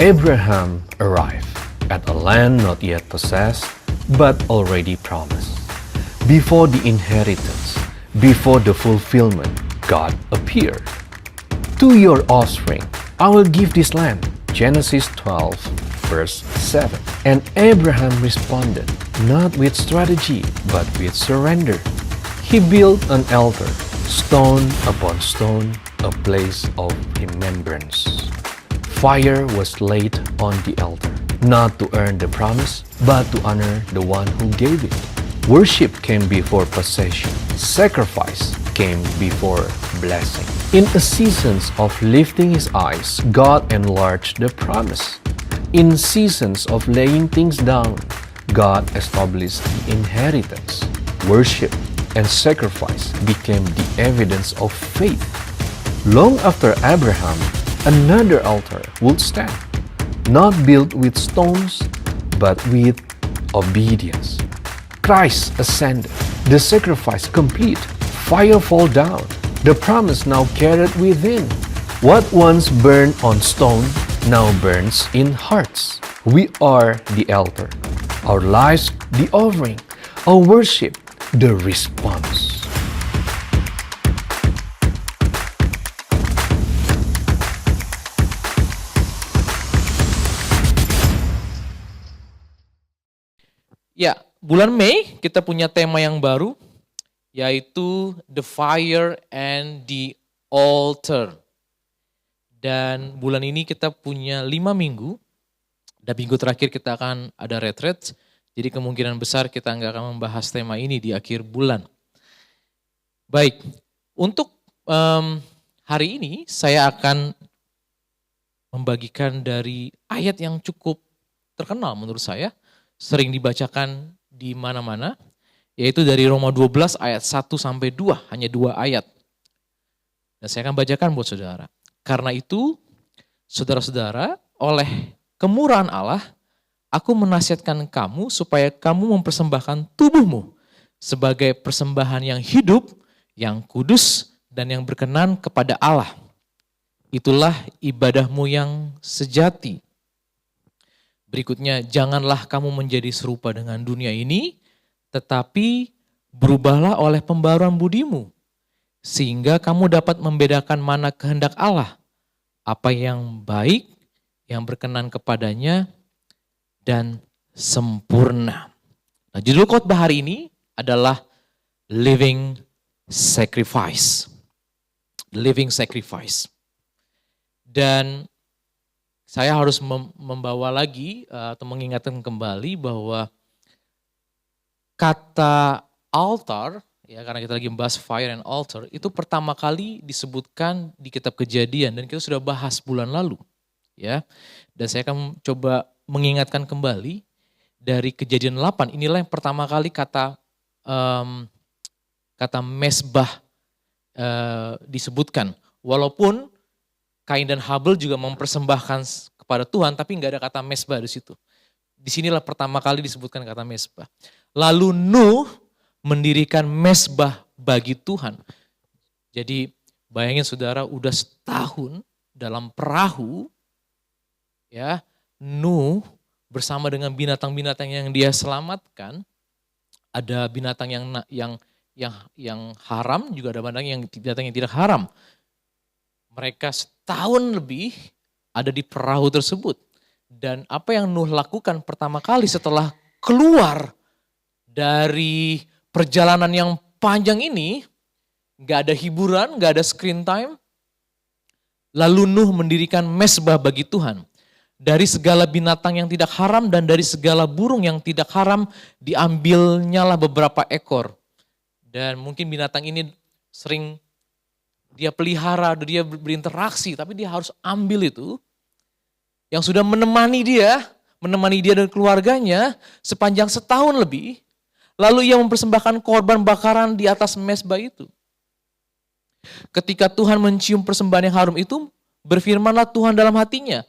Abraham arrived at a land not yet possessed, but already promised. Before the inheritance, before the fulfillment, God appeared. To your offspring, I will give this land. Genesis 12, verse 7. And Abraham responded, not with strategy, but with surrender. He built an altar, stone upon stone, a place of remembrance. Fire was laid on the altar, not to earn the promise, but to honor the one who gave it. Worship came before possession. Sacrifice came before blessing. In a seasons of lifting his eyes, God enlarged the promise. In seasons of laying things down, God established the inheritance. Worship and sacrifice became the evidence of faith. Long after Abraham, another altar would stand, not built with stones, but with obedience. Christ ascended, the sacrifice complete, fire fall down, the promise now carried within. What once burned on stone now burns in hearts. We are the altar, our lives the offering, our worship the response. Ya, bulan Mei kita punya tema yang baru, yaitu The Fire and the Altar. Dan bulan ini kita punya 5 minggu, dan minggu terakhir kita akan ada retreat, jadi kemungkinan besar kita nggak akan membahas tema ini di akhir bulan. Baik, untuk hari ini saya akan membagikan dari ayat yang cukup terkenal menurut saya, sering dibacakan di mana-mana, yaitu dari Roma 12 ayat 1-2, hanya 2 ayat. Dan saya akan bacakan buat saudara. Karena itu, saudara-saudara, oleh kemurahan Allah, aku menasihatkan kamu supaya kamu mempersembahkan tubuhmu sebagai persembahan yang hidup, yang kudus, dan yang berkenan kepada Allah. Itulah ibadahmu yang sejati. Berikutnya, janganlah kamu menjadi serupa dengan dunia ini, tetapi berubahlah oleh pembaruan budimu, sehingga kamu dapat membedakan mana kehendak Allah, apa yang baik, yang berkenan kepadanya, dan sempurna. Nah, judul khotbah hari ini adalah Living Sacrifice. Living Sacrifice. Dan saya harus membawa lagi atau mengingatkan kembali bahwa kata altar, ya karena kita lagi membahas fire and altar, itu pertama kali disebutkan di kitab Kejadian dan kita sudah bahas bulan lalu, ya. Dan saya akan coba mengingatkan kembali dari Kejadian 8. Inilah yang pertama kali kata mesbah disebutkan. Walaupun Kain dan Habel juga mempersembahkan kepada Tuhan, tapi nggak ada kata mesbah di situ. Disinilah pertama kali disebutkan kata mesbah. Lalu Nuh mendirikan mesbah bagi Tuhan. Jadi bayangin saudara, udah setahun dalam perahu, ya Nuh bersama dengan binatang-binatang yang dia selamatkan. Ada binatang yang haram, juga ada binatang yang tidak haram. Mereka setahun lebih ada di perahu tersebut. Dan apa yang Nuh lakukan pertama kali setelah keluar dari perjalanan yang panjang ini, gak ada hiburan, gak ada screen time. Lalu Nuh mendirikan mesbah bagi Tuhan. Dari segala binatang yang tidak haram dan dari segala burung yang tidak haram, diambilnyalah beberapa ekor. Dan mungkin binatang ini sering dia pelihara, dia berinteraksi, tapi dia harus ambil itu. Yang sudah menemani dia dan keluarganya sepanjang setahun lebih. Lalu ia mempersembahkan korban bakaran di atas mesbah itu. Ketika Tuhan mencium persembahan yang harum itu, berfirmanlah Tuhan dalam hatinya,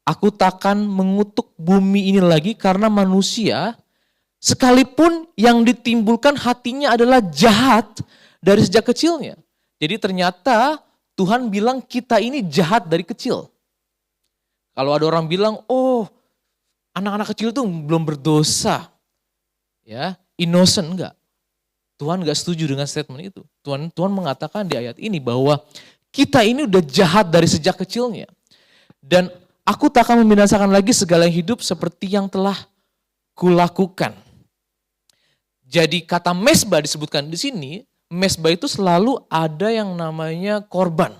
aku takkan mengutuk bumi ini lagi karena manusia, sekalipun yang ditimbulkan hatinya adalah jahat dari sejak kecilnya. Jadi ternyata Tuhan bilang kita ini jahat dari kecil. Kalau ada orang bilang, oh anak-anak kecil tuh belum berdosa, ya innocent, enggak. Tuhan enggak setuju dengan statement itu. Tuhan mengatakan di ayat ini bahwa kita ini udah jahat dari sejak kecilnya. Dan aku tak akan membinasakan lagi segala yang hidup seperti yang telah kulakukan. Jadi kata mesbah disebutkan di sini, mesbah itu selalu ada yang namanya korban.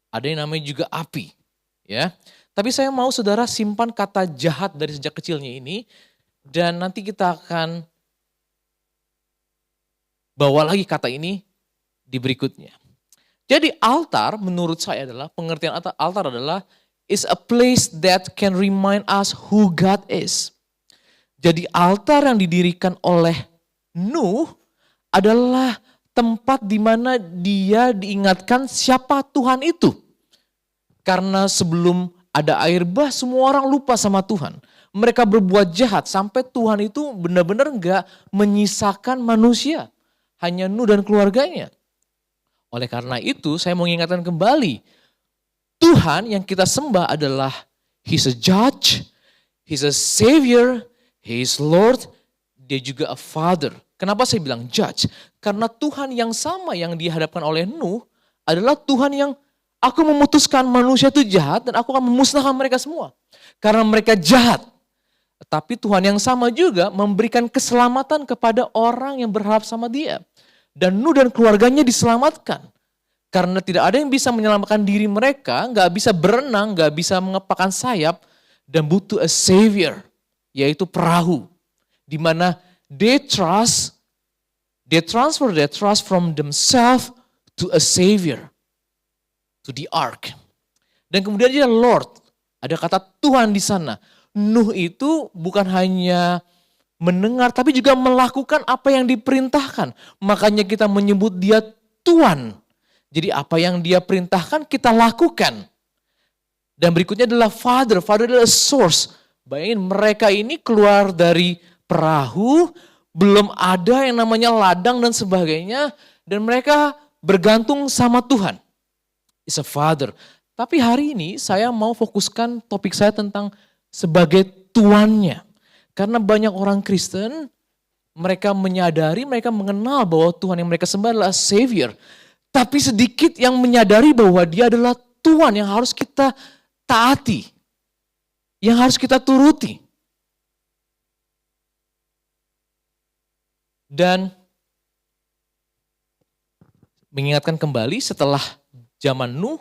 Ada yang namanya juga api. Ya. Tapi saya mau saudara simpan kata jahat dari sejak kecilnya ini, dan nanti kita akan bawa lagi kata ini di berikutnya. Jadi altar menurut saya adalah, pengertian altar adalah is a place that can remind us who God is. Jadi altar yang didirikan oleh Nuh adalah tempat di mana dia diingatkan siapa Tuhan itu. Karena sebelum ada air bah, semua orang lupa sama Tuhan. Mereka berbuat jahat sampai Tuhan itu benar-benar enggak menyisakan manusia. Hanya Nuh dan keluarganya. Oleh karena itu saya mau mengingatkan kembali. Tuhan yang kita sembah adalah He's a judge, He's a savior, He is Lord, dia juga a father. Kenapa saya bilang judge? Karena Tuhan yang sama yang dihadapkan oleh Nuh adalah Tuhan yang aku memutuskan manusia itu jahat dan aku akan memusnahkan mereka semua. Karena mereka jahat. Tapi Tuhan yang sama juga memberikan keselamatan kepada orang yang berharap sama dia. Dan Nuh dan keluarganya diselamatkan. Karena tidak ada yang bisa menyelamatkan diri mereka, gak bisa berenang, gak bisa mengepakkan sayap, dan butuh a savior, yaitu perahu. Di mana they transfer their trust from themselves to a savior. To the ark. Dan kemudian dia Lord. Ada kata Tuhan di sana. Nuh itu bukan hanya mendengar tapi juga melakukan apa yang diperintahkan. Makanya kita menyebut dia Tuhan. Jadi apa yang dia perintahkan kita lakukan. Dan berikutnya adalah Father. Father adalah source. Bayangin mereka ini keluar dari perahu. Belum ada yang namanya ladang dan sebagainya. Dan mereka bergantung sama Tuhan. Is a father. Tapi hari ini saya mau fokuskan topik saya tentang sebagai tuannya. Karena banyak orang Kristen, mereka menyadari, mereka mengenal bahwa Tuhan yang mereka sembah adalah Savior. Tapi sedikit yang menyadari bahwa dia adalah Tuhan yang harus kita taati. Yang harus kita turuti. Dan mengingatkan kembali setelah zaman Nuh,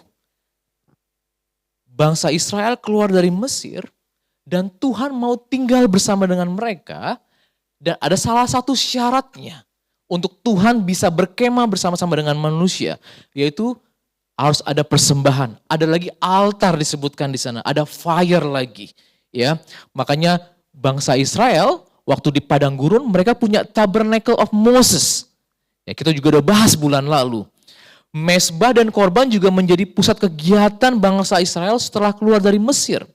bangsa Israel keluar dari Mesir dan Tuhan mau tinggal bersama dengan mereka dan ada salah satu syaratnya untuk Tuhan bisa berkemah bersama-sama dengan manusia, yaitu harus ada persembahan, ada lagi altar disebutkan di sana, ada fire lagi, ya. Makanya bangsa Israel waktu di padang gurun mereka punya tabernacle of Moses. Ya, kita juga udah bahas bulan lalu. Mesbah dan korban juga menjadi pusat kegiatan bangsa Israel setelah keluar dari Mesir.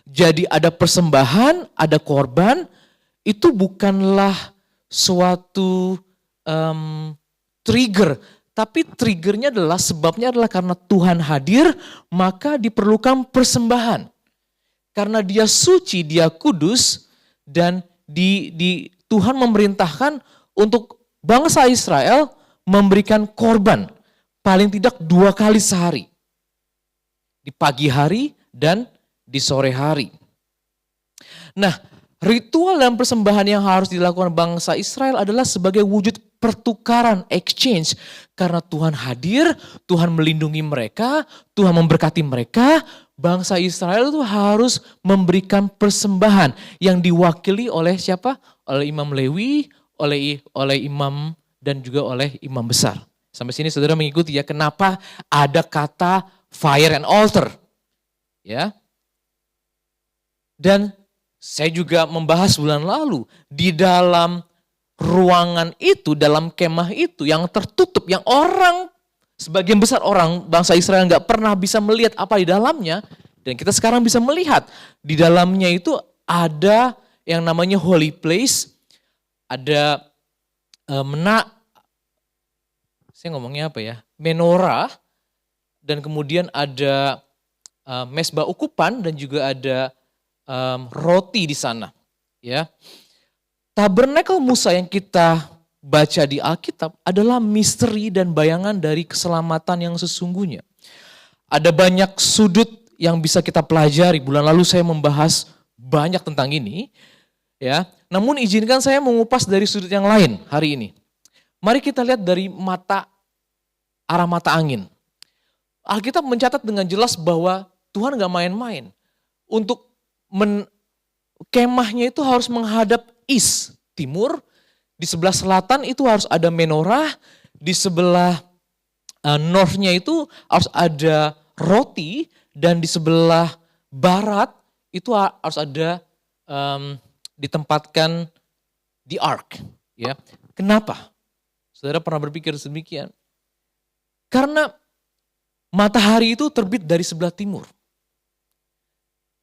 Jadi ada persembahan, ada korban, itu bukanlah suatu trigger. Tapi triggernya adalah, sebabnya adalah karena Tuhan hadir, maka diperlukan persembahan. Karena dia suci, dia kudus, dan Tuhan memerintahkan untuk bangsa Israel memberikan korban paling tidak 2 kali sehari. Di pagi hari dan di sore hari. Nah, ritual dan persembahan yang harus dilakukan bangsa Israel adalah sebagai wujud pertukaran, exchange. Karena Tuhan hadir, Tuhan melindungi mereka, Tuhan memberkati mereka, bangsa Israel itu harus memberikan persembahan yang diwakili oleh siapa? Oleh Imam Lewi, oleh imam dan juga oleh imam besar. Sampai sini saudara mengikuti ya, kenapa ada kata fire and altar. Ya. Dan saya juga membahas bulan lalu, di dalam ruangan itu, dalam kemah itu yang tertutup, yang orang, sebagian besar orang bangsa Israel nggak pernah bisa melihat apa di dalamnya, dan kita sekarang bisa melihat di dalamnya itu ada yang namanya holy place, ada saya ngomongnya apa ya, menorah, dan kemudian ada mesbah ukupan dan juga ada roti di sana. Ya, tabernakel Musa yang kita baca di Alkitab adalah misteri dan bayangan dari keselamatan yang sesungguhnya. Ada banyak sudut yang bisa kita pelajari. Bulan lalu saya membahas banyak tentang ini. Ya, namun izinkan saya mengupas dari sudut yang lain hari ini. Mari kita lihat dari arah mata angin. Alkitab mencatat dengan jelas bahwa Tuhan gak main-main. Untuk kemahnya itu harus menghadap timur. Di sebelah selatan itu harus ada menorah. Di sebelah northnya itu harus ada roti. Dan di sebelah barat itu harus ada ditempatkan di ark. Ya. Kenapa? Saudara pernah berpikir sedemikian? Karena matahari itu terbit dari sebelah timur.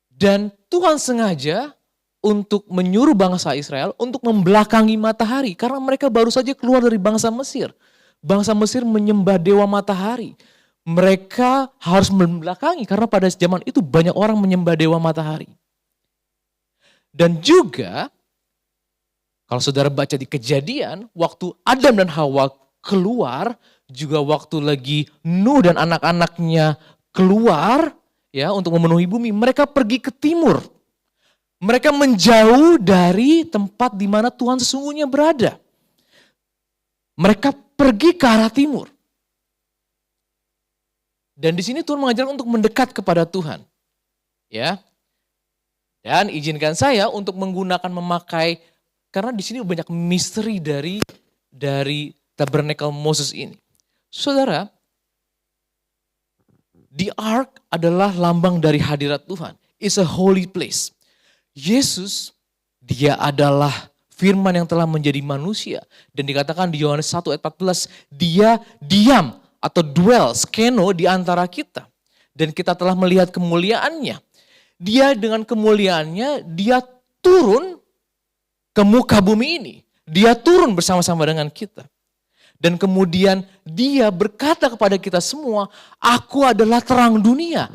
Dan Tuhan sengaja untuk menyuruh bangsa Israel untuk membelakangi matahari. Karena mereka baru saja keluar dari bangsa Mesir. Bangsa Mesir menyembah dewa matahari. Mereka harus membelakangi karena pada zaman itu banyak orang menyembah dewa matahari. Dan juga, kalau saudara baca di Kejadian, waktu Adam dan Hawa keluar, juga waktu lagi Nuh dan anak-anaknya keluar ya untuk memenuhi bumi, mereka pergi ke timur. Mereka menjauh dari tempat di mana Tuhan sesungguhnya berada. Mereka pergi ke arah timur. Dan di sini Tuhan mengajarkan untuk mendekat kepada Tuhan. Ya. Dan izinkan saya untuk memakai, karena di sini banyak misteri dari tabernakel Moses ini. Saudara, the ark adalah lambang dari hadirat Tuhan. It's a holy place. Yesus, dia adalah firman yang telah menjadi manusia. Dan dikatakan di Yohanes 1 ayat 14, dia diam atau dwell, skeno di antara kita. Dan kita telah melihat kemuliaannya. Dia dengan kemuliaannya, dia turun ke muka bumi ini. Dia turun bersama-sama dengan kita. Dan kemudian dia berkata kepada kita semua, aku adalah terang dunia.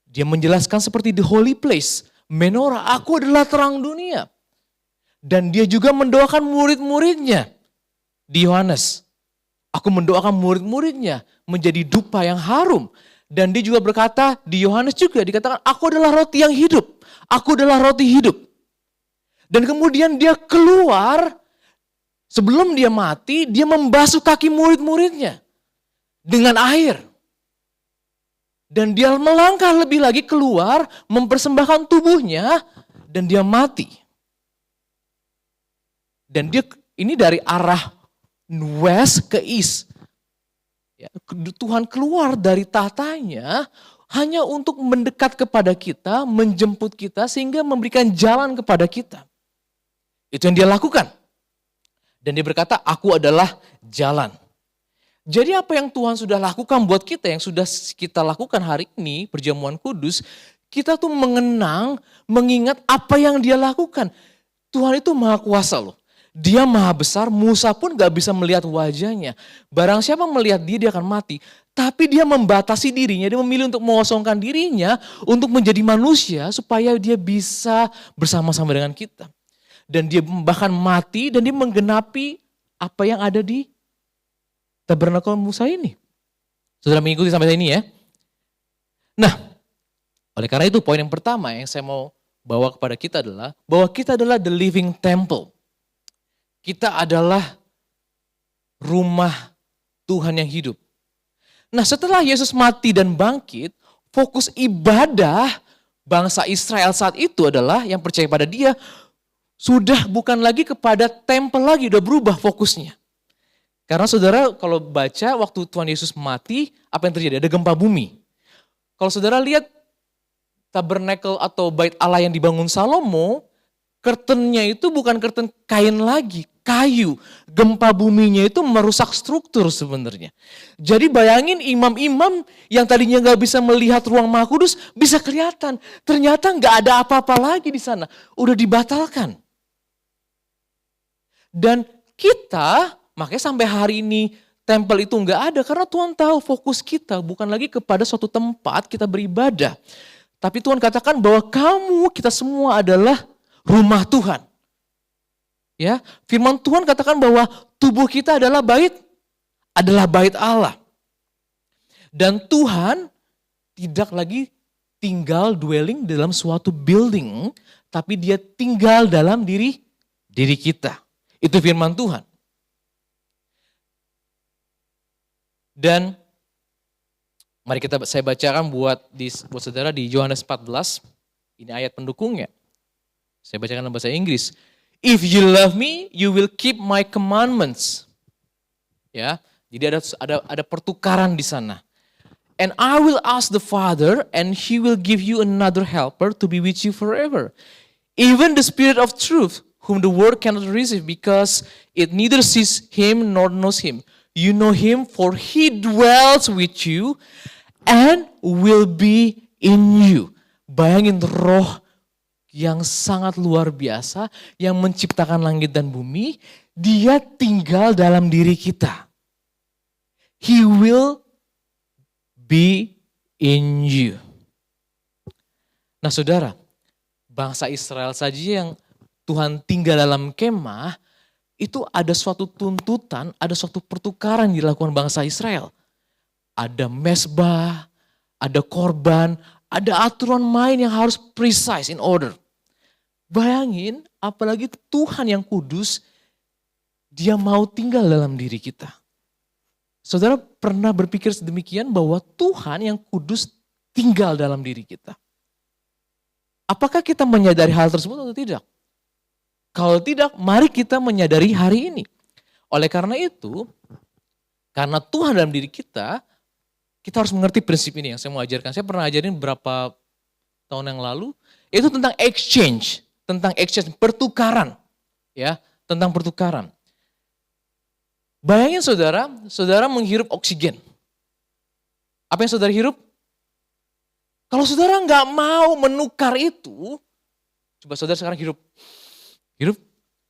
Dia menjelaskan seperti the holy place, menorah, aku adalah terang dunia. Dan dia juga mendoakan murid-muridnya di Yohanes. Aku mendoakan murid-muridnya menjadi dupa yang harum. Dan dia juga berkata di Yohanes juga dikatakan, aku adalah roti yang hidup. Aku adalah roti hidup. Dan kemudian dia keluar, sebelum dia mati, dia membasuh kaki murid-muridnya dengan air. Dan dia melangkah lebih lagi keluar, mempersembahkan tubuhnya, dan dia mati. Dan dia ini dari arah west ke east. Ya, Tuhan keluar dari tahtanya hanya untuk mendekat kepada kita, menjemput kita, sehingga memberikan jalan kepada kita. Itu yang dia lakukan. Dan dia berkata, aku adalah jalan. Jadi apa yang Tuhan sudah lakukan buat kita, yang sudah kita lakukan hari ini, perjamuan kudus, kita tuh mengingat apa yang dia lakukan. Tuhan itu maha kuasa loh. Dia maha besar, Musa pun gak bisa melihat wajahnya. Barang siapa melihat dia akan mati. Tapi dia membatasi dirinya, dia memilih untuk mengosongkan dirinya untuk menjadi manusia supaya dia bisa bersama-sama dengan kita. Dan dia bahkan mati dan dia menggenapi apa yang ada di tabernakel Musa ini. Saudara mengikuti sampai sini ya. Nah, oleh karena itu poin yang pertama yang saya mau bawa kepada kita adalah bahwa kita adalah the living temple. Kita adalah rumah Tuhan yang hidup. Nah, setelah Yesus mati dan bangkit, fokus ibadah bangsa Israel saat itu adalah yang percaya pada dia sudah bukan lagi kepada tempel lagi, udah berubah fokusnya. Karena saudara kalau baca waktu Tuhan Yesus mati, apa yang terjadi? Ada gempa bumi. Kalau saudara lihat tabernakel atau bait Allah yang dibangun Salomo, curtainnya itu bukan curtain kain lagi, kayu. Gempa buminya itu merusak struktur sebenarnya. Jadi bayangin imam-imam yang tadinya gak bisa melihat ruang Maha Kudus bisa kelihatan. Ternyata gak ada apa-apa lagi di sana. Udah dibatalkan. Dan kita, makanya sampai hari ini tempel itu enggak ada karena Tuhan tahu fokus kita bukan lagi kepada suatu tempat kita beribadah. Tapi Tuhan katakan bahwa kita semua adalah rumah Tuhan. Ya, firman Tuhan katakan bahwa tubuh kita adalah bait Allah. Dan Tuhan tidak lagi tinggal dwelling dalam suatu building, tapi dia tinggal dalam diri kita. Itu firman Tuhan. Dan mari saya bacakan buat saudara di Yohanes 14. Ini ayat pendukungnya. Saya bacakan dalam bahasa Inggris. If you love me, you will keep my commandments. Ya, jadi ada pertukaran di sana. And I will ask the Father, and He will give you another helper to be with you forever. Even the Spirit of truth, whom the world cannot receive, because it neither sees Him nor knows Him. You know Him, for He dwells with you and will be in you. Bayangin roh yang sangat luar biasa, yang menciptakan langit dan bumi, dia tinggal dalam diri kita. He will be in you. Nah saudara, bangsa Israel saja yang Tuhan tinggal dalam kemah, itu ada suatu tuntutan, ada suatu pertukaran yang dilakukan bangsa Israel. Ada mesbah, ada korban, ada aturan main yang harus precise in order. Bayangin, apalagi Tuhan yang kudus, dia mau tinggal dalam diri kita. Saudara pernah berpikir sedemikian bahwa Tuhan yang kudus tinggal dalam diri kita? Apakah kita menyadari hal tersebut atau tidak? Kalau tidak, mari kita menyadari hari ini. Oleh karena itu, karena Tuhan dalam diri kita harus mengerti prinsip ini yang saya mau ajarkan. Saya pernah ajarin beberapa tahun yang lalu, itu tentang exchange, pertukaran. Ya, tentang pertukaran. Bayangin saudara menghirup oksigen. Apa yang saudara hirup? Kalau saudara nggak mau menukar itu, coba saudara sekarang hirup,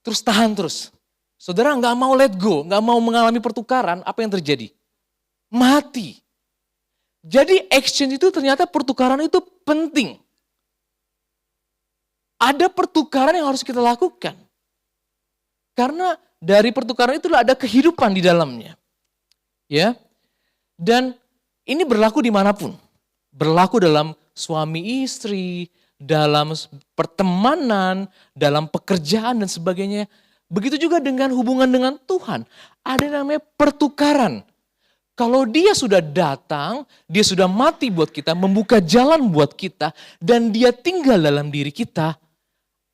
terus tahan terus. Saudara nggak mau let go, nggak mau mengalami pertukaran, apa yang terjadi? Mati. Jadi exchange itu ternyata pertukaran itu penting. Ada pertukaran yang harus kita lakukan. Karena dari pertukaran itu ada kehidupan di dalamnya. Ya. Dan ini berlaku dimanapun. Berlaku dalam suami istri, dalam pertemanan, dalam pekerjaan dan sebagainya. Begitu juga dengan hubungan dengan Tuhan. Ada namanya pertukaran. Kalau dia sudah datang, dia sudah mati buat kita, membuka jalan buat kita, dan dia tinggal dalam diri kita,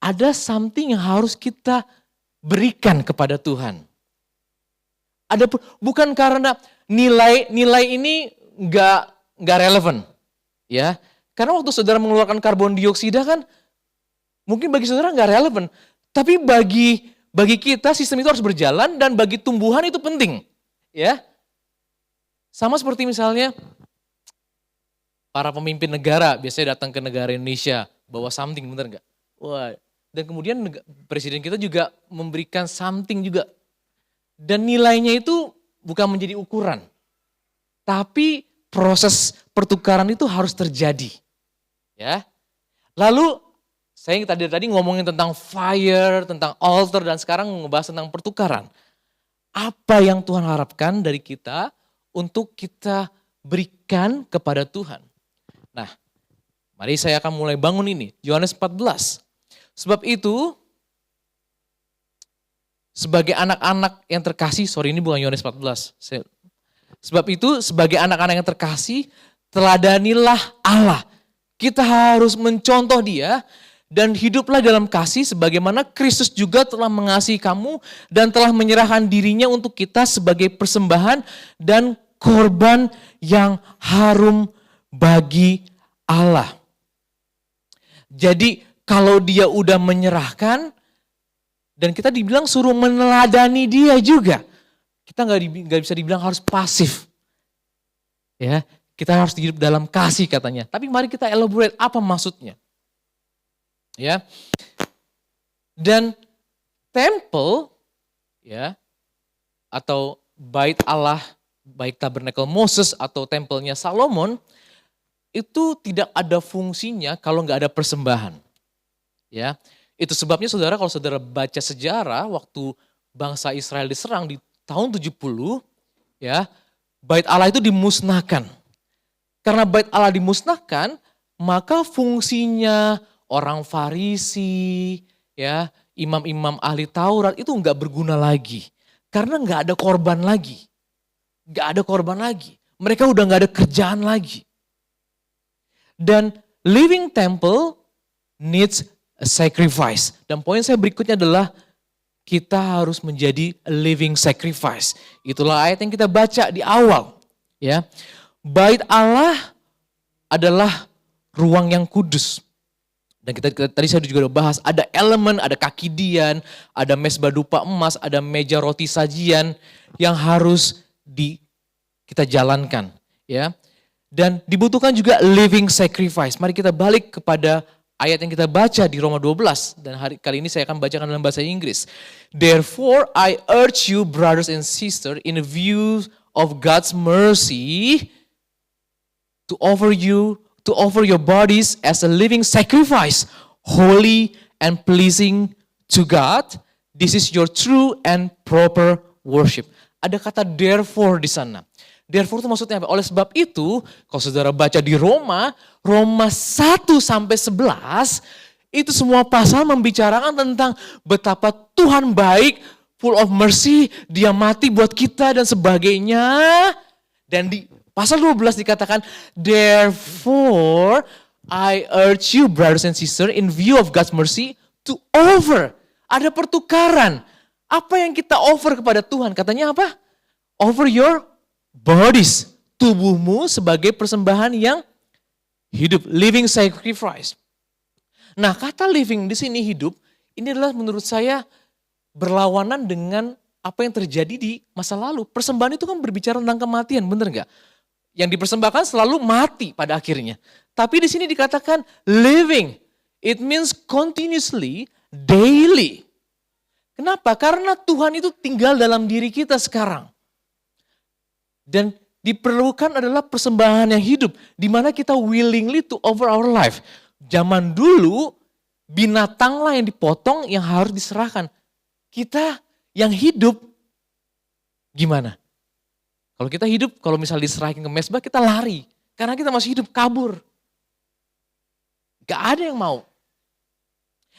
ada something yang harus kita berikan kepada Tuhan. Bukan karena nilai ini nggak relevan, ya. Karena waktu saudara mengeluarkan karbon dioksida kan, mungkin bagi saudara nggak relevan, tapi bagi kita sistem itu harus berjalan dan bagi tumbuhan itu penting, ya. Sama seperti misalnya para pemimpin negara biasanya datang ke negara Indonesia bawa something, bener nggak? Wah. Dan kemudian presiden kita juga memberikan something juga. Dan nilainya itu bukan menjadi ukuran. Tapi proses pertukaran itu harus terjadi. Ya. Lalu saya tadi ngomongin tentang fire, tentang altar, dan sekarang ngebahas tentang pertukaran. Apa yang Tuhan harapkan dari kita untuk kita berikan kepada Tuhan. Nah, mari saya akan mulai bangun ini. Yohanes 14. Sebab itu, sebagai anak-anak yang terkasih, ini bukan Yohanes 14. Sebab itu, sebagai anak-anak yang terkasih, teladanilah Allah. Kita harus mencontoh Dia dan hiduplah dalam kasih sebagaimana Kristus juga telah mengasihi kamu dan telah menyerahkan dirinya untuk kita sebagai persembahan dan korban yang harum bagi Allah. Jadi, kalau dia udah menyerahkan, dan kita dibilang suruh meneladani dia juga. Kita nggak bisa dibilang harus pasif. Ya, kita harus hidup dalam kasih katanya. Tapi mari kita elaborate apa maksudnya. Ya. Dan temple, ya, atau bait Allah baik tabernakel Moses atau tempelnya Salomon, itu tidak ada fungsinya kalau nggak ada persembahan. Ya, itu sebabnya saudara kalau saudara baca sejarah waktu bangsa Israel diserang di tahun 70, ya, bait Allah itu dimusnahkan. Karena bait Allah dimusnahkan, maka fungsinya orang Farisi, ya, imam-imam ahli Taurat itu nggak berguna lagi. Karena nggak ada korban lagi. Nggak ada korban lagi. Mereka udah nggak ada kerjaan lagi. Dan living temple needs a sacrifice. Dan poin saya berikutnya adalah kita harus menjadi a living sacrifice. Itulah ayat yang kita baca di awal. Ya, bait Allah adalah ruang yang kudus. Dan tadi saya juga udah bahas, ada elemen, ada kaki dian, ada mezbah dupa emas, ada meja roti sajian yang harus kita jalankan, ya. Dan dibutuhkan juga living sacrifice. Mari kita balik kepada ayat yang kita baca di Roma 12 dan kali ini saya akan bacakan dalam bahasa Inggris. Therefore I urge you brothers and sisters in view of God's mercy to offer your bodies as a living sacrifice, holy and pleasing to God. This is your true and proper worship. Ada kata therefore di sana. Therefore itu maksudnya apa? Oleh sebab itu, kalau saudara baca di Roma 1 sampai 11, itu semua pasal membicarakan tentang betapa Tuhan baik, full of mercy, dia mati buat kita dan sebagainya. Dan di pasal 12 dikatakan, therefore I urge you brothers and sisters in view of God's mercy to offer. Ada pertukaran. Apa yang kita offer kepada Tuhan? Katanya apa? Offer your bodies. Tubuhmu sebagai persembahan yang hidup. Living sacrifice. Nah, kata living di sini hidup, ini adalah menurut saya berlawanan dengan apa yang terjadi di masa lalu. Persembahan itu kan berbicara tentang kematian, benar nggak? Yang dipersembahkan selalu mati pada akhirnya. Tapi di sini dikatakan living. It means continuously, daily. Kenapa? Karena Tuhan itu tinggal dalam diri kita sekarang. Dan diperlukan adalah persembahan yang hidup. Di mana kita willingly to offer our life. Zaman dulu binatanglah yang dipotong yang harus diserahkan. Kita yang hidup gimana? Kalau kita hidup, kalau misalnya diserahin ke mezbah, kita lari. Karena kita masih hidup, kabur. Gak ada yang mau.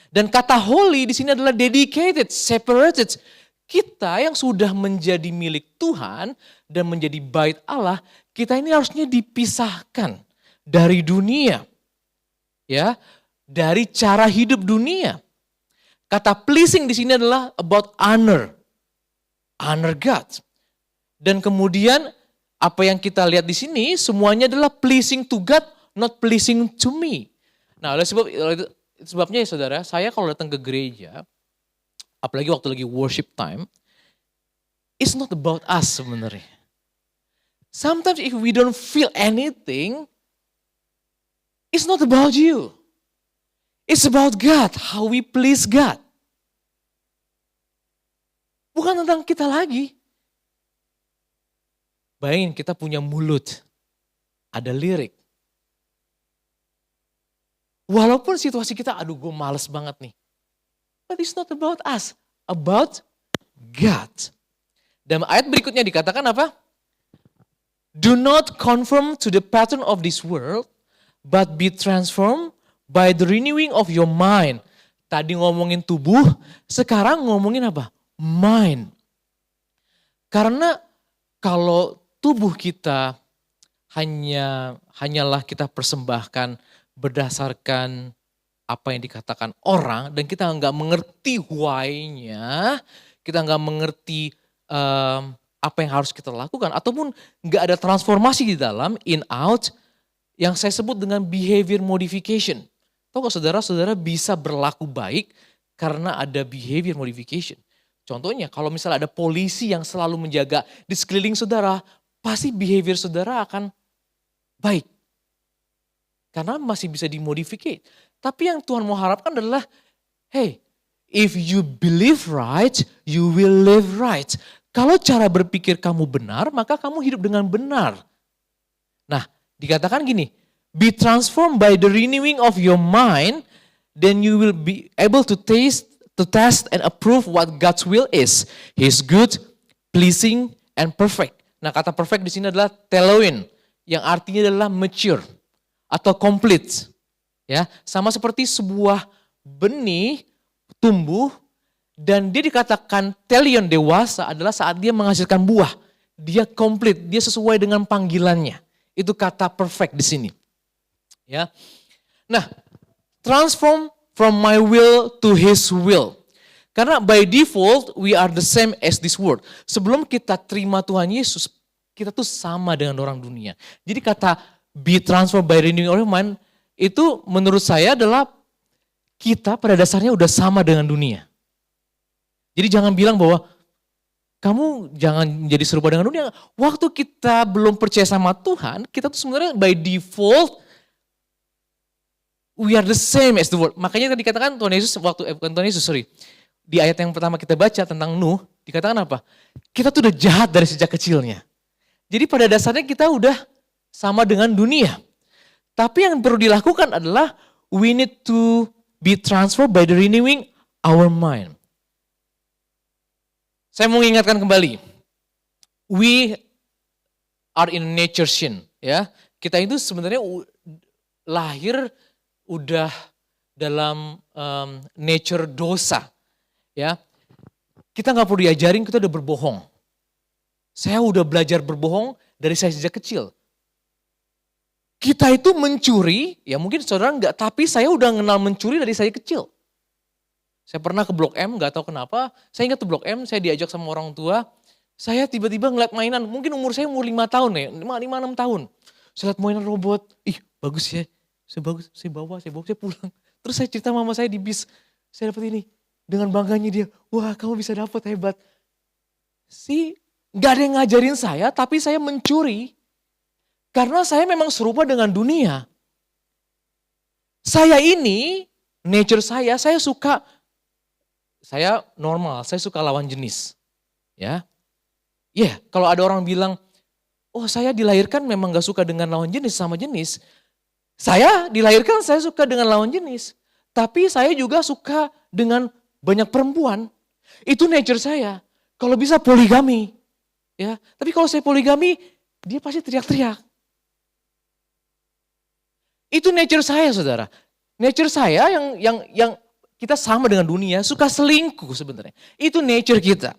Dan kata holy di sini adalah dedicated, separated. Kita yang sudah menjadi milik Tuhan dan menjadi bait Allah, kita ini harusnya dipisahkan dari dunia. Ya, dari cara hidup dunia. Kata pleasing di sini adalah about honor. Honor God. Dan kemudian apa yang kita lihat di sini semuanya adalah pleasing to God, not pleasing to me. Nah, oleh sebabnya ya saudara, saya kalau datang ke gereja, apalagi waktu lagi worship time, it's not about us sebenarnya. Sometimes if we don't feel anything, it's not about you. It's about God, how we please God. Bukan tentang kita lagi. Bayangin kita punya mulut, ada lirik. Walaupun situasi kita, aduh gue males banget nih. But it's not about us, about God. Dan ayat berikutnya dikatakan apa? Do not conform to the pattern of this world, but be transformed by the renewing of your mind. Tadi ngomongin tubuh, sekarang ngomongin apa? Mind. Karena kalau tubuh kita hanyalah kita persembahkan berdasarkan apa yang dikatakan orang dan kita nggak mengerti why-nya, kita nggak mengerti apa yang harus kita lakukan ataupun nggak ada transformasi di dalam, in out, yang saya sebut dengan behavior modification. Tahu gak saudara-saudara bisa berlaku baik karena ada behavior modification. Contohnya kalau misalnya ada polisi yang selalu menjaga di sekeliling saudara, pasti behavior saudara akan baik. Karena masih bisa dimodifikasi. Tapi yang Tuhan mau harapkan adalah, hey, if you believe right, you will live right. Kalau cara berpikir kamu benar, maka kamu hidup dengan benar. Nah, dikatakan gini, be transformed by the renewing of your mind, then you will be able to test and approve what God's will is. His good, pleasing, and perfect. Nah, kata perfect di sini adalah teloin, yang artinya adalah mature atau complete. Ya, sama seperti sebuah benih tumbuh dan dia dikatakan telion dewasa adalah saat dia menghasilkan buah. Dia complete, dia sesuai dengan panggilannya. Itu kata perfect di sini. Ya. Nah, transform from my will to his will. Karena by default we are the same as this world. Sebelum kita terima Tuhan Yesus, kita tuh sama dengan orang dunia. Jadi kata be transformed by renewing of mind itu menurut saya adalah kita pada dasarnya udah sama dengan dunia. Jadi jangan bilang bahwa kamu jangan jadi serupa dengan dunia. Waktu kita belum percaya sama Tuhan, kita tuh sebenarnya by default we are the same as the world. Makanya tadi dikatakan Tuhan Yesus di ayat yang pertama kita baca tentang Nuh, dikatakan apa? Kita tuh udah jahat dari sejak kecilnya. Jadi pada dasarnya kita udah sama dengan dunia. Tapi yang perlu dilakukan adalah we need to be transformed by the renewing our mind. Saya mau ingatkan kembali, we are in nature sin, ya. Kita itu sebenarnya lahir udah dalam nature dosa, ya. Kita nggak perlu diajarin, kita udah berbohong. Saya udah belajar berbohong dari saya sejak kecil. Kita itu mencuri, ya mungkin saudara enggak, tapi saya udah kenal mencuri dari saya kecil. Saya pernah ke Blok M, gak tahu kenapa, saya ingat ke Blok M, saya diajak sama orang tua, saya tiba-tiba ngeliat mainan, mungkin umur saya umur 5 tahun ya, 5-6 tahun. Saya lihat mainan robot, ih bagus ya, saya bawa, saya pulang. Terus saya cerita mama saya di bis, saya dapat ini, dengan bangganya dia, wah kamu bisa dapat, hebat. Gak ada yang ngajarin saya, tapi saya mencuri. Karena saya memang serupa dengan dunia. Saya ini, nature saya suka, saya normal, saya suka lawan jenis. Ya, kalau ada orang bilang, oh saya dilahirkan memang gak suka dengan lawan jenis sama jenis. Saya dilahirkan saya suka dengan lawan jenis. Tapi saya juga suka dengan banyak perempuan. Itu nature saya. Kalau bisa poligami. Ya, tapi kalau saya poligami, dia pasti teriak-teriak. Itu nature saya, saudara. Nature saya yang kita sama dengan dunia, suka selingkuh sebenarnya. Itu nature kita.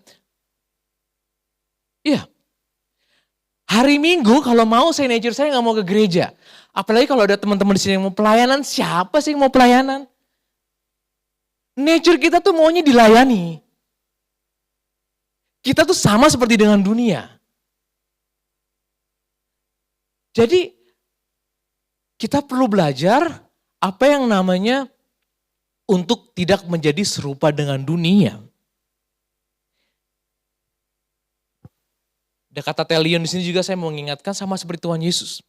Iya. Hari Minggu kalau mau nature saya nggak mau ke gereja. Apalagi kalau ada teman-teman di sini yang mau pelayanan, siapa sih yang mau pelayanan? Nature kita tuh maunya dilayani. Kita tuh sama seperti dengan dunia. Jadi kita perlu belajar apa yang namanya untuk tidak menjadi serupa dengan dunia. Ada kata telion di sini juga saya mau mengingatkan sama seperti Tuhan Yesus.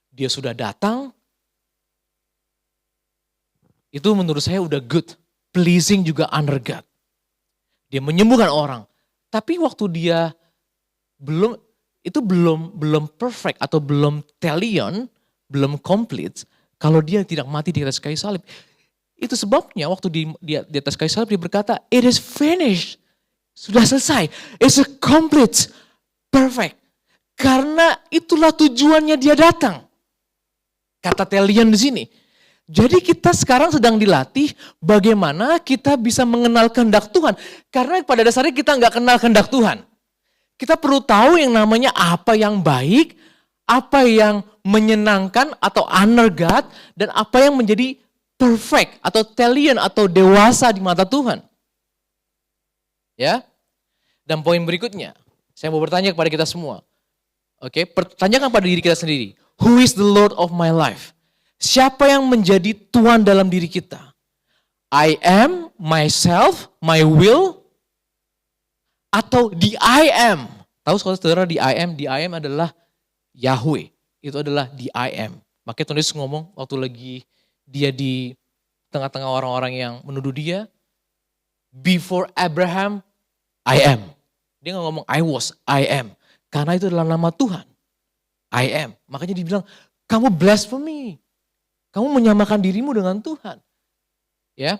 Dia sudah datang, itu menurut saya udah good, pleasing juga honor God. Dia menyembuhkan orang, tapi waktu dia belum perfect atau belum telion, belum complete, kalau dia tidak mati di atas kayu salib. Itu sebabnya waktu di atas kayu salib dia berkata, it is finished. Sudah selesai. It's complete. Perfect. Karena itulah tujuannya dia datang. Kata telion di sini. Jadi kita sekarang sedang dilatih bagaimana kita bisa mengenal kehendak Tuhan. Karena pada dasarnya kita nggak kenal kehendak Tuhan. Kita perlu tahu yang namanya apa yang baik, apa yang menyenangkan atau honor God, dan apa yang menjadi perfect atau telion atau dewasa di mata Tuhan. Ya. Dan poin berikutnya, saya mau bertanya kepada kita semua. Oke, pertanyakan pada diri kita sendiri. Who is the Lord of my life? Siapa yang menjadi Tuhan dalam diri kita? I am, myself, my will, atau the I am. Tahu saudara the I am adalah Yahweh. Itu adalah the I am. Makanya Tuhan Yesus ngomong waktu lagi dia di tengah-tengah orang-orang yang menuduh dia, before Abraham, I am. Dia nggak ngomong I was, I am. Karena itu adalah nama Tuhan. I am. Makanya dia bilang, kamu blasphemy. Kamu menyamakan dirimu dengan Tuhan. Ya.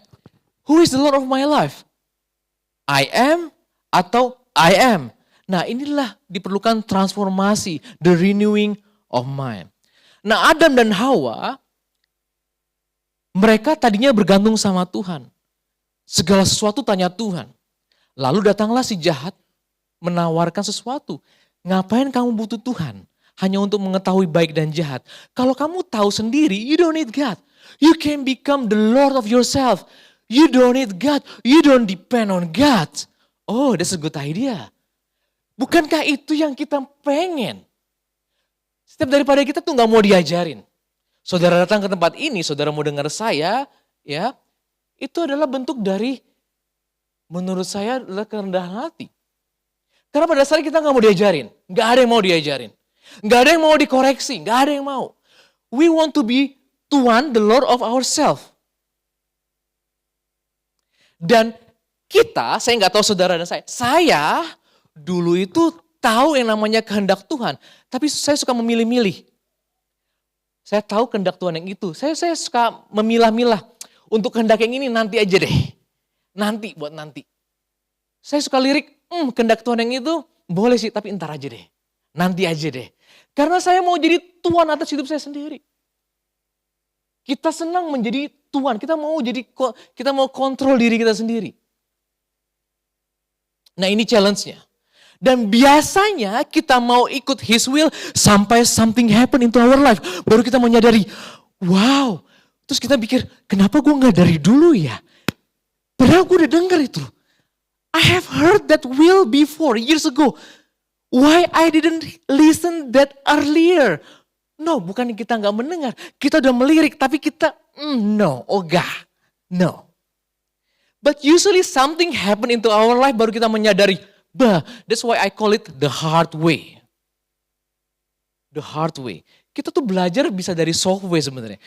Who is the Lord of my life? I am atau I am. Nah, inilah diperlukan transformasi, the renewing of mind. Nah, Adam dan Hawa, mereka tadinya bergantung sama Tuhan. Segala sesuatu tanya Tuhan. Lalu datanglah si jahat menawarkan sesuatu. Ngapain kamu butuh Tuhan? Hanya untuk mengetahui baik dan jahat. Kalau kamu tahu sendiri, you don't need God. You can become the Lord of yourself. You don't need God. You don't depend on God. Oh, that's a good idea. Bukankah itu yang kita pengen? Setiap daripada kita tuh gak mau diajarin. Saudara datang ke tempat ini, saudara mau dengar saya, ya, itu adalah bentuk dari, menurut saya adalah kerendahan hati. Karena pada dasarnya kita gak mau diajarin. Gak ada yang mau diajarin. Gak ada yang mau dikoreksi. Gak ada yang mau. We want to be Tuhan, the Lord of ourselves. Dan kita, saya gak tahu saudara dan saya dulu itu tahu yang namanya kehendak Tuhan. Tapi saya suka memilih-milih. Saya tahu kehendak Tuhan yang itu. Saya suka memilah-milah. Untuk kehendak yang ini nanti aja deh. Nanti buat nanti. Saya suka lirik, kehendak Tuhan yang itu boleh sih, tapi entar aja deh. Nanti aja deh. Karena saya mau jadi Tuhan atas hidup saya sendiri. Kita senang menjadi Tuhan. Kita mau kontrol diri kita sendiri. Nah, ini challenge-nya. Dan biasanya kita mau ikut His will sampai something happen into our life. Baru kita menyadari, wow. Terus kita pikir, kenapa gue gak dari dulu ya? Padahal gue udah dengar itu. I have heard that will before, years ago. Why I didn't listen that earlier? No, bukan kita gak mendengar. Kita udah melirik, tapi kita, no, ogah, no. But usually something happen into our life, baru kita menyadari, that's why I call it the hard way. The hard way. Kita tuh belajar bisa dari soft way sebenarnya.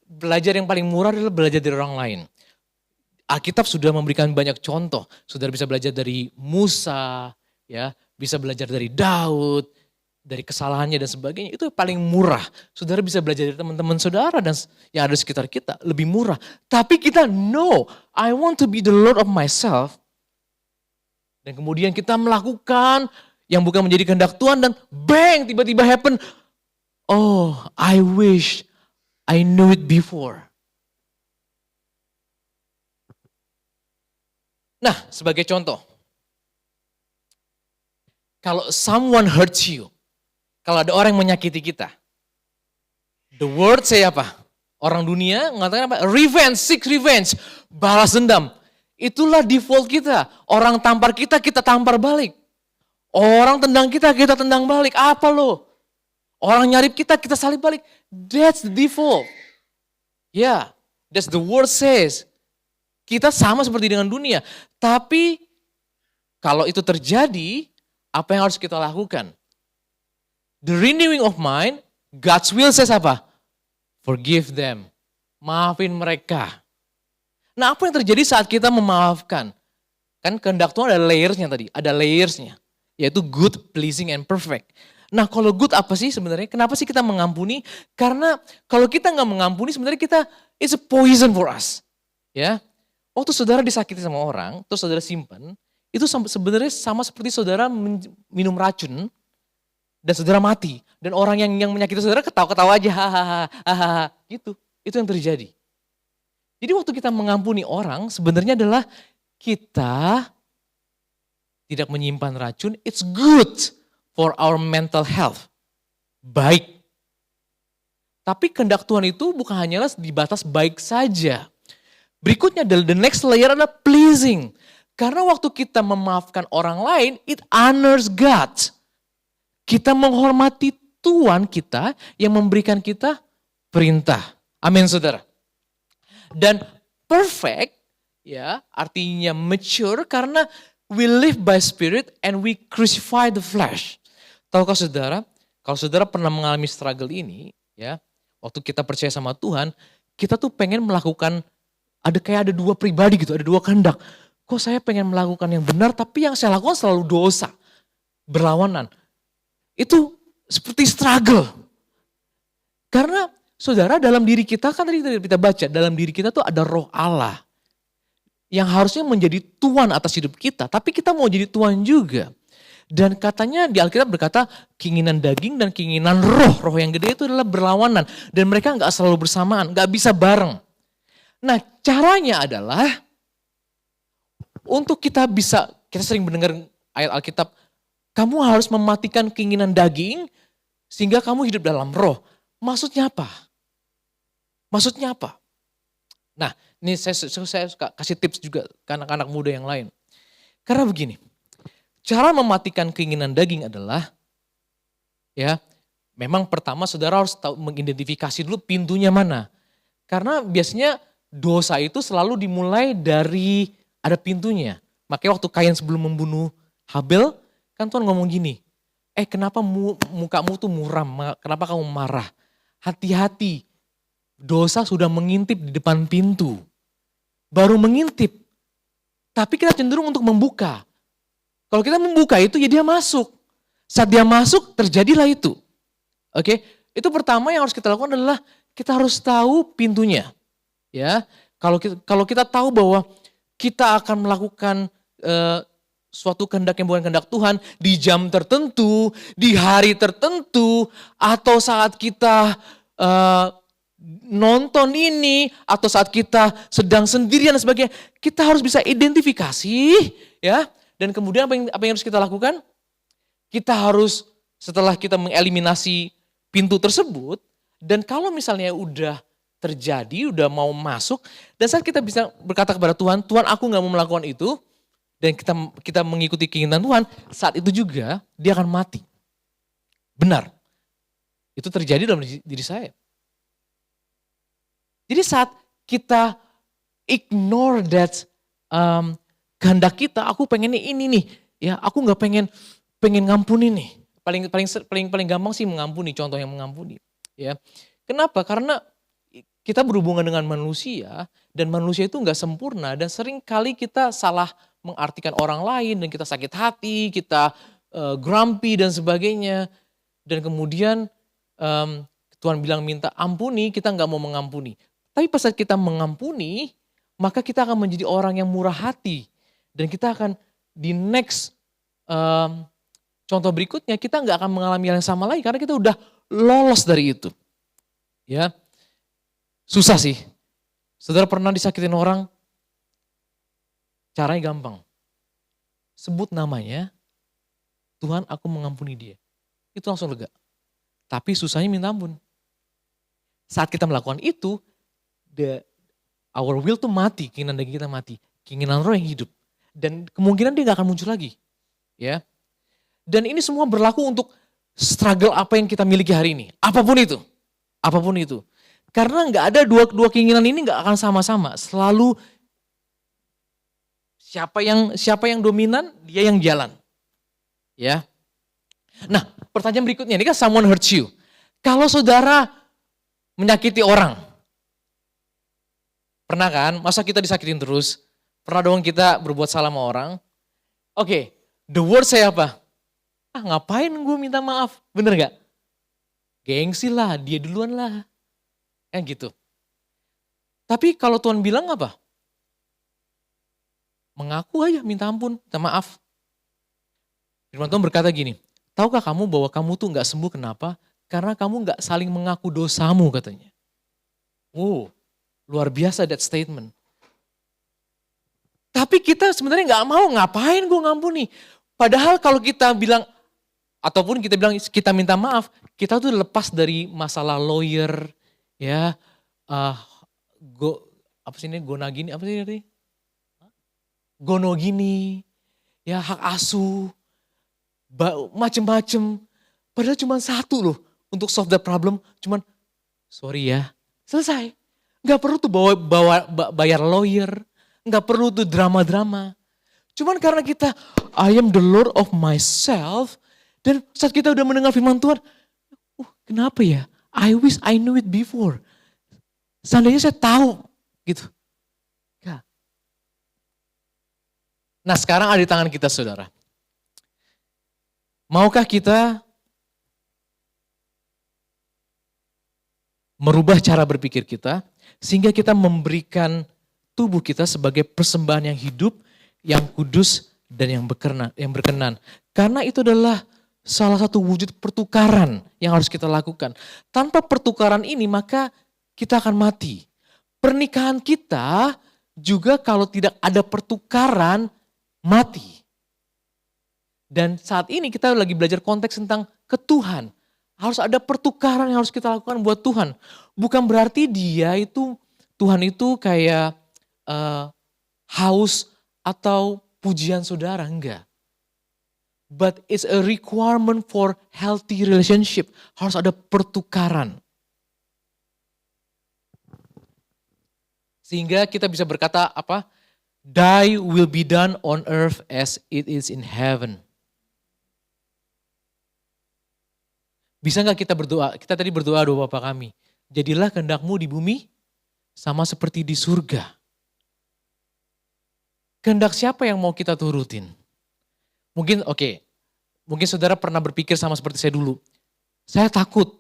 Belajar yang paling murah adalah belajar dari orang lain. Alkitab sudah memberikan banyak contoh. Saudara bisa belajar dari Musa, ya, bisa belajar dari Daud, dari kesalahannya dan sebagainya. Itu paling murah. Saudara bisa belajar dari teman-teman saudara dan yang ada di sekitar kita, lebih murah. Tapi kita no, I want to be the Lord of myself. Dan kemudian kita melakukan yang bukan menjadi kehendak Tuhan dan bang, tiba-tiba happen. Oh, I wish I knew it before. Nah, sebagai contoh. Kalau someone hurts you, kalau ada orang yang menyakiti kita, the word say apa? Orang dunia mengatakan apa? Revenge, seek revenge, balas dendam. Itulah default kita. Orang tampar kita, kita tampar balik. Orang tendang kita, kita tendang balik. Apa lo? Orang nyarip kita, kita salib balik. That's the default. Yeah, that's the word says. Kita sama seperti dengan dunia. Tapi kalau itu terjadi, apa yang harus kita lakukan? The renewing of mind, God's will says apa? Forgive them. Maafin mereka. Nah, apa yang terjadi saat kita memaafkan? Kan kehendak Tuhan ada layers-nya tadi. Ada layers-nya. Yaitu good, pleasing, and perfect. Nah, kalau good apa sih sebenarnya? Kenapa sih kita mengampuni? Karena kalau kita nggak mengampuni sebenarnya kita, it's a poison for us. Ya, waktu saudara disakiti sama orang, terus saudara simpan, itu sebenarnya sama seperti saudara minum racun dan saudara mati. Dan orang yang menyakiti saudara ketawa-ketawa aja, hahaha, gitu. Itu yang terjadi. Jadi waktu kita mengampuni orang sebenarnya adalah kita tidak menyimpan racun, it's good for our mental health. Baik. Tapi kehendak Tuhan itu bukan hanyalah di batas baik saja. Berikutnya, the next layer adalah pleasing. Karena waktu kita memaafkan orang lain, it honors God. Kita menghormati Tuhan kita yang memberikan kita perintah. Amin, saudara. Dan perfect, ya, artinya mature karena we live by spirit and we crucify the flesh. Tahukah saudara, kalau saudara pernah mengalami struggle ini, ya, waktu kita percaya sama Tuhan, kita tuh pengen melakukan, ada dua pribadi gitu, ada dua kehendak. kok saya pengen melakukan yang benar tapi yang saya lakukan selalu dosa, berlawanan. Itu seperti struggle. Karena saudara, dalam diri kita, kan tadi kita baca, dalam diri kita tuh ada roh Allah yang harusnya menjadi tuan atas hidup kita, tapi kita mau jadi tuan juga. Dan katanya di Alkitab berkata keinginan daging dan keinginan roh yang gede itu adalah berlawanan. Dan mereka gak selalu bersamaan, gak bisa bareng. Nah caranya adalah untuk kita sering mendengar ayat Alkitab, kamu harus mematikan keinginan daging sehingga kamu hidup dalam roh. Maksudnya apa? Maksudnya apa? Nah ini saya suka kasih tips juga ke anak-anak muda yang lain. Karena begini. Cara mematikan keinginan daging adalah, ya, memang pertama saudara harus tahu mengidentifikasi dulu pintunya mana. Karena biasanya dosa itu selalu dimulai dari ada pintunya. Makanya waktu Kain sebelum membunuh Habel, kan Tuhan ngomong gini, kenapa mukamu tuh muram, kenapa kamu marah? Hati-hati, dosa sudah mengintip di depan pintu. Baru mengintip, tapi kita cenderung untuk membuka. Kalau kita membuka itu ya dia masuk. Saat dia masuk terjadilah itu. Oke, itu pertama yang harus kita lakukan adalah kita harus tahu pintunya. Ya, kalau kita tahu bahwa kita akan melakukan suatu kehendak yang bukan kehendak Tuhan di jam tertentu, di hari tertentu, atau saat kita nonton ini, atau saat kita sedang sendirian dan sebagainya, kita harus bisa identifikasi, ya. Dan kemudian apa yang harus kita lakukan? Kita harus setelah kita mengeliminasi pintu tersebut, dan kalau misalnya udah terjadi, udah mau masuk, dan saat kita bisa berkata kepada Tuhan, Tuhan aku gak mau melakukan itu, dan kita mengikuti keinginan Tuhan, saat itu juga dia akan mati. Benar. Itu terjadi dalam diri saya. Jadi saat kita ignore that kehendak kita, aku pengennya ini nih, ya aku nggak pengen ngampuni nih. Paling gampang sih mengampuni, contoh yang mengampuni. Ya, kenapa? Karena kita berhubungan dengan manusia dan manusia itu nggak sempurna dan sering kali kita salah mengartikan orang lain dan kita sakit hati, kita grumpy dan sebagainya. Dan kemudian Tuhan bilang minta ampuni, kita nggak mau mengampuni. Tapi pas kita mengampuni, maka kita akan menjadi orang yang murah hati. Dan kita akan di next contoh berikutnya kita nggak akan mengalami hal yang sama lagi karena kita udah lolos dari itu. Ya, susah sih. Saudara pernah disakitin orang? Caranya gampang. Sebut namanya, Tuhan aku mengampuni dia. Itu langsung lega. Tapi susahnya minta ampun. Saat kita melakukan itu, our will tuh mati, keinginan daging kita mati. Keinginan roh yang hidup. Dan kemungkinan dia gak akan muncul lagi. Ya. Dan ini semua berlaku untuk struggle apa yang kita miliki hari ini. Apapun itu. Apapun itu. Karena gak ada dua keinginan ini gak akan sama-sama. Selalu siapa yang dominan, dia yang jalan. Ya. Nah, pertanyaan berikutnya, ini kan someone hurts you. Kalau saudara menyakiti orang, pernah kan? Masa kita disakitin terus? Pernah dong kita berbuat salah sama orang? Oke, the word saya apa? Ngapain gue minta maaf? Bener gak? Gengsi lah, dia duluan lah. Kan gitu. Tapi kalau Tuhan bilang apa? Mengaku aja, minta ampun, minta maaf. Firman Tuhan berkata gini, tahukah kamu bahwa kamu tuh gak sembuh kenapa? Karena kamu gak saling mengaku dosamu katanya. Luar biasa that statement. Tapi kita sebenarnya gak mau, ngapain gue ngampuni. Padahal kalau kita bilang, ataupun kita bilang kita minta maaf, kita tuh lepas dari masalah lawyer, ya, gono gini, ya hak asuh, macem-macem. Padahal cuma satu loh untuk solve the problem, cuman sorry ya, selesai. Gak perlu tuh bayar lawyer, gak perlu tuh drama-drama. Cuman karena kita, I am the Lord of myself, dan saat kita udah mendengar firman Tuhan, kenapa ya? I wish I knew it before. Seandainya saya tahu gitu. Gak. Nah sekarang ada di tangan kita saudara. Maukah kita merubah cara berpikir kita sehingga kita memberikan tubuh kita sebagai persembahan yang hidup, yang kudus dan yang berkenan. Karena itu adalah salah satu wujud pertukaran yang harus kita lakukan. Tanpa pertukaran ini maka kita akan mati. Pernikahan kita juga kalau tidak ada pertukaran mati. Dan saat ini kita lagi belajar konteks tentang ke Tuhan. Harus ada pertukaran yang harus kita lakukan buat Tuhan. Bukan berarti Tuhan itu kayak haus atau pujian saudara, enggak. But it's a requirement for healthy relationship. Harus ada pertukaran. Sehingga kita bisa berkata apa? Thy will be done on earth as it is in heaven. Bisa nggak kita berdoa? Kita tadi berdoa doa Bapa kami. Jadilah kehendak-Mu di bumi sama seperti di surga. Kehendak siapa yang mau kita turutin? Mungkin mungkin saudara pernah berpikir sama seperti saya dulu. Saya takut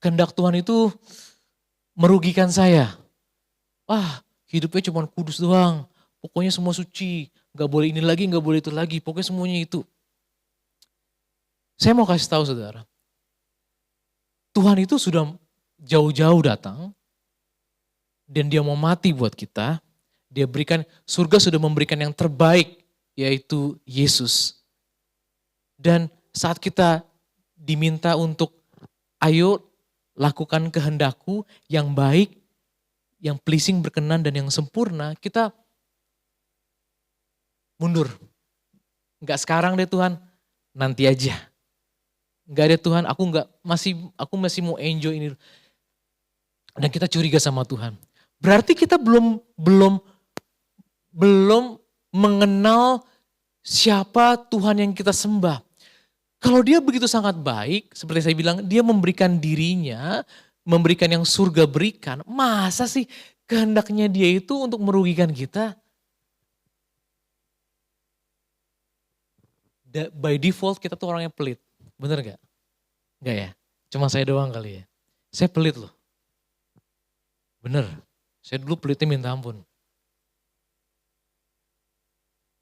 kehendak Tuhan itu merugikan saya. Wah, hidupnya cuma kudus doang. Pokoknya semua suci. Gak boleh ini lagi, gak boleh itu lagi. Pokoknya semuanya itu. Saya mau kasih tahu saudara. Tuhan itu sudah jauh-jauh datang. Dan dia mau mati buat kita. Surga sudah memberikan yang terbaik. Yaitu Yesus. Dan saat kita diminta untuk ayo lakukan kehendakku yang baik, yang pleasing, berkenan dan yang sempurna, kita mundur. Enggak sekarang deh Tuhan, nanti aja. Enggak deh Tuhan, aku masih mau enjoy ini. Dan kita curiga sama Tuhan. Berarti kita belum mengenal siapa Tuhan yang kita sembah. Kalau dia begitu sangat baik, seperti saya bilang, dia memberikan dirinya, memberikan yang surga berikan. Masa sih kehendaknya dia itu untuk merugikan kita? By default kita tuh orangnya pelit. Bener gak? Enggak ya? Cuma saya doang kali ya. Saya pelit loh. Bener. Saya dulu pelitnya minta ampun.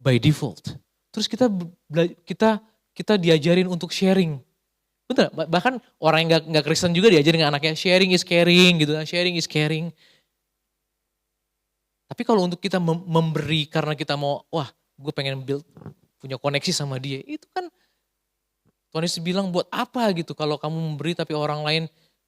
By default. Terus kita diajarin untuk sharing. Bener, bahkan orang yang gak Kristen juga diajarin dengan anaknya, sharing is caring gitu, sharing is caring. Tapi kalau untuk kita memberi karena kita mau, wah gue pengen punya koneksi sama dia, itu kan Tuhan Yesus bilang buat apa gitu kalau kamu memberi tapi orang lain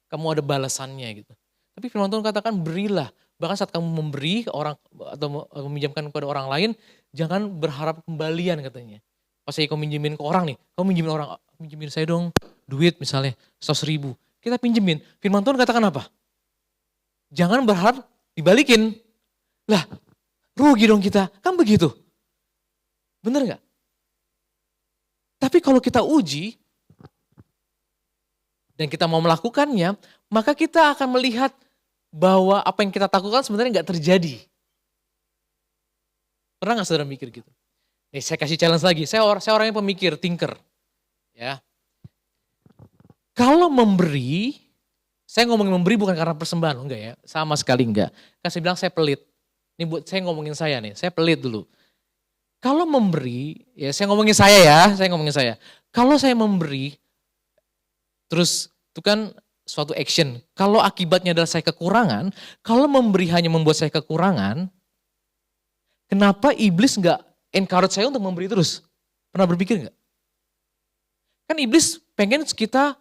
kamu ada balasannya gitu. Tapi firman Tuhan katakan berilah, bahkan saat kamu memberi ke orang atau meminjamkan kepada orang lain, jangan berharap kembalian katanya. Pas saya kamu minjemin ke orang nih, kamu minjemin orang, minjemin saya dong duit misalnya 100.000. Kita pinjemin, firman Tuhan katakan apa? Jangan berharap dibalikin. Lah rugi dong kita, kan begitu. Bener gak? Tapi kalau kita uji, dan kita mau melakukannya, maka kita akan melihat bahwa apa yang kita takutkan sebenarnya gak terjadi. Pernah gak saudara mikir gitu? Nih saya kasih challenge lagi, saya orang yang pemikir, thinker. Ya. Kalau memberi, saya ngomongin memberi bukan karena persembahan, enggak ya, sama sekali enggak. Kan saya bilang saya pelit. Ini buat saya ngomongin saya nih, saya pelit dulu. Kalau memberi, ya saya ngomongin saya ya, Kalau saya memberi, terus itu kan suatu action. Kalau akibatnya adalah saya kekurangan, kalau memberi hanya membuat saya kekurangan, kenapa iblis enggak encourage saya untuk memberi terus? Pernah berpikir enggak? Kan iblis pengen kita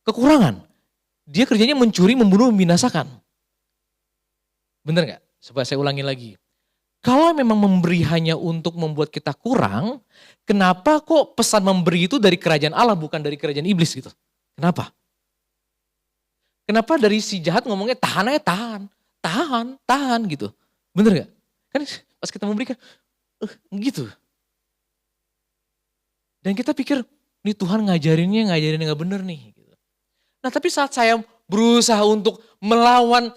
kekurangan. Dia kerjanya mencuri, membunuh, membinasakan. Bener enggak? Coba saya ulangi lagi. Kalau memang memberi hanya untuk membuat kita kurang, kenapa kok pesan memberi itu dari kerajaan Allah bukan dari kerajaan iblis gitu? Kenapa? Kenapa dari si jahat ngomongnya tahan aja tahan gitu. Bener gak? Kan pas kita memberikan, gitu. Dan kita pikir, nih Tuhan ngajarinnya gak bener nih. Gitu. Nah tapi saat saya berusaha untuk melawan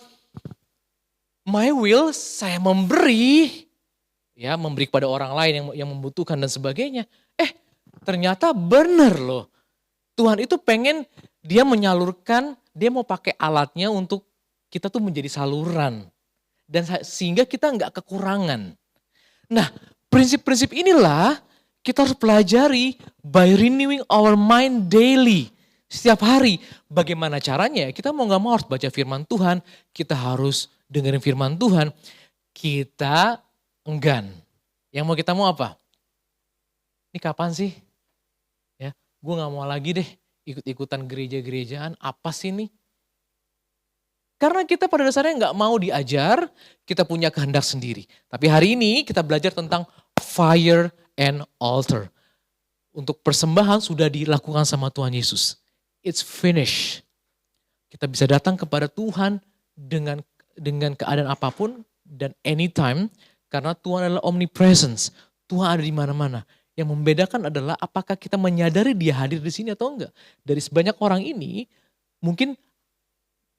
my will, saya memberi. ya memberi kepada orang lain yang membutuhkan dan sebagainya. Ternyata benar loh. Tuhan itu pengen dia menyalurkan, dia mau pakai alatnya untuk kita tuh menjadi saluran. Dan sehingga kita nggak kekurangan. Nah, prinsip-prinsip inilah kita harus pelajari by renewing our mind daily. Setiap hari. Bagaimana caranya? Kita mau gak mau harus baca firman Tuhan. Kita harus dengerin firman Tuhan. Kita enggan. Yang kita mau apa? Ini kapan sih? Ya, gue gak mau lagi deh ikut-ikutan gereja-gerejaan. Apa sih ini? Karena kita pada dasarnya nggak mau diajar, kita punya kehendak sendiri. Tapi hari ini kita belajar tentang fire and altar. Untuk persembahan sudah dilakukan sama Tuhan Yesus. It's finished. Kita bisa datang kepada Tuhan dengan keadaan apapun dan anytime. Karena Tuhan adalah omnipresence. Tuhan ada di mana-mana. Yang membedakan adalah apakah kita menyadari dia hadir di sini atau enggak. Dari sebanyak orang ini mungkin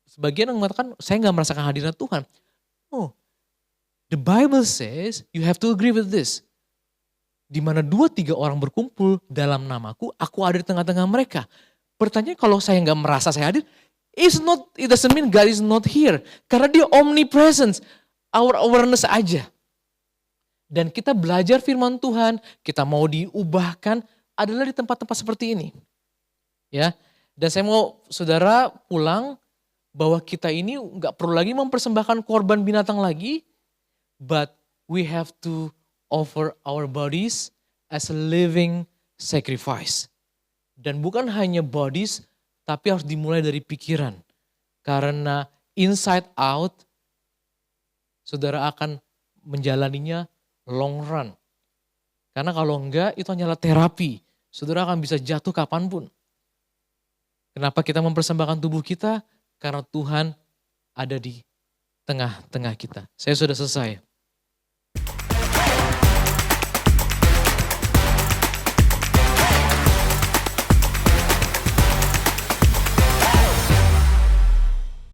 sebagian yang mengatakan, saya nggak merasakan hadirat Tuhan. Oh, the Bible says you have to agree with this. Di mana 2-3 orang berkumpul dalam namaku, aku ada di tengah-tengah mereka. Pertanyaan kalau saya nggak merasa saya hadir, it doesn't mean God is not here. Karena dia omnipresence, our awareness aja. Dan kita belajar firman Tuhan, kita mau diubahkan adalah di tempat-tempat seperti ini. Ya, dan saya mau saudara pulang, bahwa kita ini nggak perlu lagi mempersembahkan korban binatang lagi, but we have to offer our bodies as a living sacrifice. Dan bukan hanya bodies, tapi harus dimulai dari pikiran. Karena inside out, saudara akan menjalaninya long run. Karena kalau enggak, itu hanyalah terapi. Saudara akan bisa jatuh kapanpun. Kenapa kita mempersembahkan tubuh kita? Karena Tuhan ada di tengah-tengah kita. Saya sudah selesai.